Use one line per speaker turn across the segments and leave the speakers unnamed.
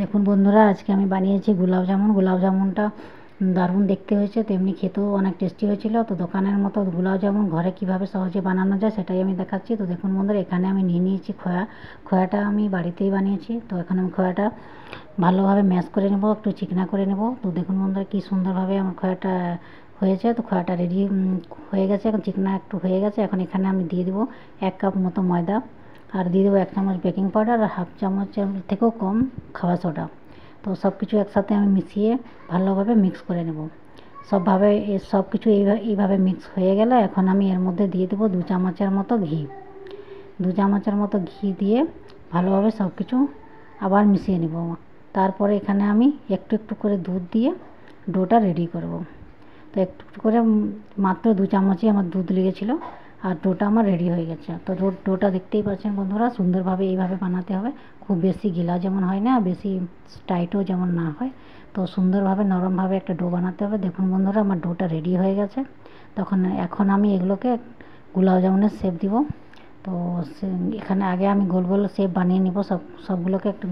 দেখুন বন্ধুরা, আজকে আমি বানিয়েছি গোলাপ জামুন। গোলাপ জামুনটা দারুণ দেখতে হয়েছে, তেমনি খেতেও অনেক টেস্টি হয়েছিল। তো দোকানের মতো গোলাপ জামুন ঘরে কীভাবে সহজে বানানো যায় সেটাই আমি দেখাচ্ছি। তো দেখুন বন্ধুরা, এখানে আমি নিয়ে নিয়েছি খোয়া। খোয়াটা আমি বাড়িতেই বানিয়েছি। তো এখানে আমি খোয়াটা ভালোভাবে ম্যাশ করে নেব, একটু চিকনা করে নেব। তো দেখুন বন্ধুরা, কী সুন্দরভাবে আমার খোয়াটা হয়েছে। তো খোয়াটা রেডি হয়ে গেছে, এখন চিকনা একটু হয়ে গেছে। এখন এখানে আমি দিয়ে দেবো 1 কাপ মতো ময়দা, আর দিয়ে দেবো 1 চামচ বেকিং পাউডার, আর হাফ চামচের থেকেও কম খাওয়া সোডা। তো সব কিছু একসাথে আমি মিশিয়ে ভালোভাবে মিক্স করে নেব। সব কিছু এইভাবে মিক্স হয়ে গেলে এখন আমি এর মধ্যে দিয়ে দেবো 2 চামচের মতো ঘি। 2 চামচের মতো ঘি দিয়ে ভালোভাবে সব কিছু আবার মিশিয়ে নেব। তারপরে এখানে আমি একটু একটু করে দুধ দিয়ে ডোটা রেডি করব। তো একটু একটু করে মাত্র 2 চামচই আমার দুধ লেগেছিলো, আর ডোটা আমার রেডি হয়ে গেছে। তো ডোটা দেখতেই পাচ্ছেন বন্ধুরা, সুন্দরভাবে এইভাবে বানাতে হবে। খুব বেশি গিলা যেমন হয় না, বেশি টাইটও যেমন না হয়। তো সুন্দরভাবে নরমভাবে একটা ডো বানাতে হবে। দেখুন বন্ধুরা, আমার ডোটা রেডি হয়ে গেছে। এখন আমি এগুলোকে গোলাপ জামুনের শেপ দিব। তো এখানে আগে আমি গোল গোল শেপ বানিয়ে নেব, সবগুলোকে একটু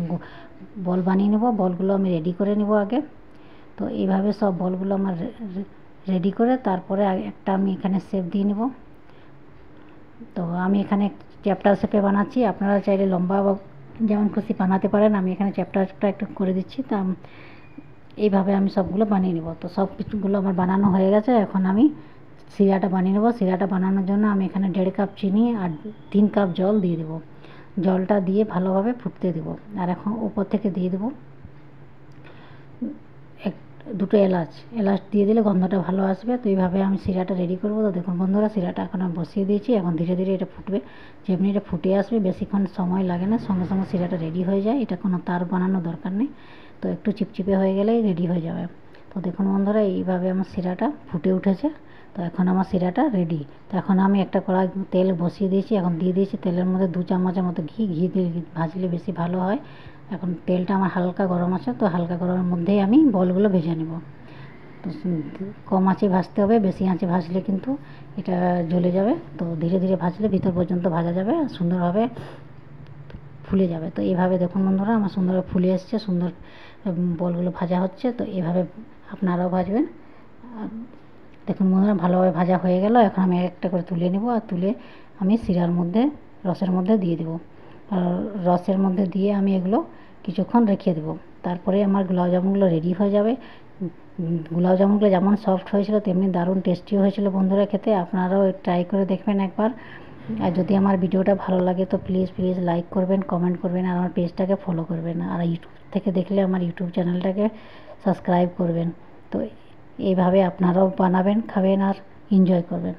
বল বানিয়ে নেব। বলগুলো আমি রেডি করে নেব আগে। তো এইভাবে সব বলগুলো আমার রেডি করে তারপরে একটা আমি এখানে শেপ দিয়ে নেব। তো আমি এখানে চ্যাপ্টার শেপে বানাচ্ছি, আপনারা চাইলে লম্বা যেমন খুশি বানাতে পারেন। আমি এখানে চ্যাপ্টারটা একটু করে দিচ্ছি। তা এইভাবে আমি সবগুলো বানিয়ে নেব। তো সব কিছুগুলো আমার বানানো হয়ে গেছে। এখন আমি শিরাটা বানিয়ে নেব। শিরাটা বানানোর জন্য আমি এখানে 1.5 কাপ চিনি আর 3 কাপ জল দিয়ে দেবো। জলটা দিয়ে ভালোভাবে ফুটতে দেবো। আর এখন উপর থেকে দিয়ে দেবো দুটো এলাচ দিয়ে দিলে গন্ধটা ভালো আসবে। তো এইভাবে আমি শিরাটা রেডি করব। তো দেখুন বন্ধুরা, শিরাটা এখন আমি বসিয়ে দিয়েছি। এখন ধীরে ধীরে এটা ফুটবে। যেমনি এটা ফুটে আসবে, বেশিক্ষণ সময় লাগে না, সঙ্গে সঙ্গে শিরাটা রেডি হয়ে যায়। এটা কোনো তার বানানোর দরকার নেই। তো একটু চিপচিপে হয়ে গেলেই রেডি হয়ে যাবে। তো দেখুন বন্ধুরা, এইভাবে আমার শিরাটা ফুটে উঠেছে। তো এখন আমার শিরাটা রেডি। তো এখন আমি একটা কড়াই তেল বসিয়ে দিয়েছি। এখন দিয়ে দিয়েছি তেলের মধ্যে 2 চামচের মতো ঘি দিয়ে ভাজলে বেশি ভালো হয়। এখন তেলটা আমার হালকা গরম আছে। তো হালকা গরমের মধ্যেই আমি বলগুলো ভেজে নেব। তো কম আঁচে ভাজতে হবে, বেশি আঁচে ভাজলে কিন্তু এটা জ্বলে যাবে। তো ধীরে ধীরে ভাজলে ভিতর পর্যন্ত ভাজা যাবে, আর সুন্দরভাবে ফুলে যাবে। তো এইভাবে দেখুন বন্ধুরা, আমার সুন্দরভাবে ফুলে এসছে, সুন্দর বলগুলো ভাজা হচ্ছে। তো এইভাবে আপনারাও ভাজবেন। দেখুন বন্ধুরা, ভালোভাবে ভাজা হয়ে গেল। এখন আমি একটা করে তুলে নেব, আর তুলে আমি শিরার মধ্যে রসের মধ্যে দিয়ে দেবো। আর রসের মধ্যে দিয়ে আমি এগুলো কিছুক্ষণ রেখে দেবো। তারপরে আমার গোলাপ জামুনগুলো রেডি হয়ে যাবে। গোলাপ জামুনগুলো যেমন সফট হয়েছিল তেমনি দারুণ টেস্টিও হয়েছিল বন্ধুরা খেতে। আপনারাও ট্রাই করে দেখবেন একবার। আর যদি আমার ভিডিওটা ভালো লাগে তো প্লিজ লাইক করবেন, কমেন্ট করবেন, আর আমার পেজটাকে ফলো করবেন। আর ইউটিউব থেকে দেখলে আমার ইউটিউব চ্যানেলটাকে সাবস্ক্রাইব করবেন। তো এইভাবে আপনারাও বানাবেন, খাবেন আর এনজয় করবেন।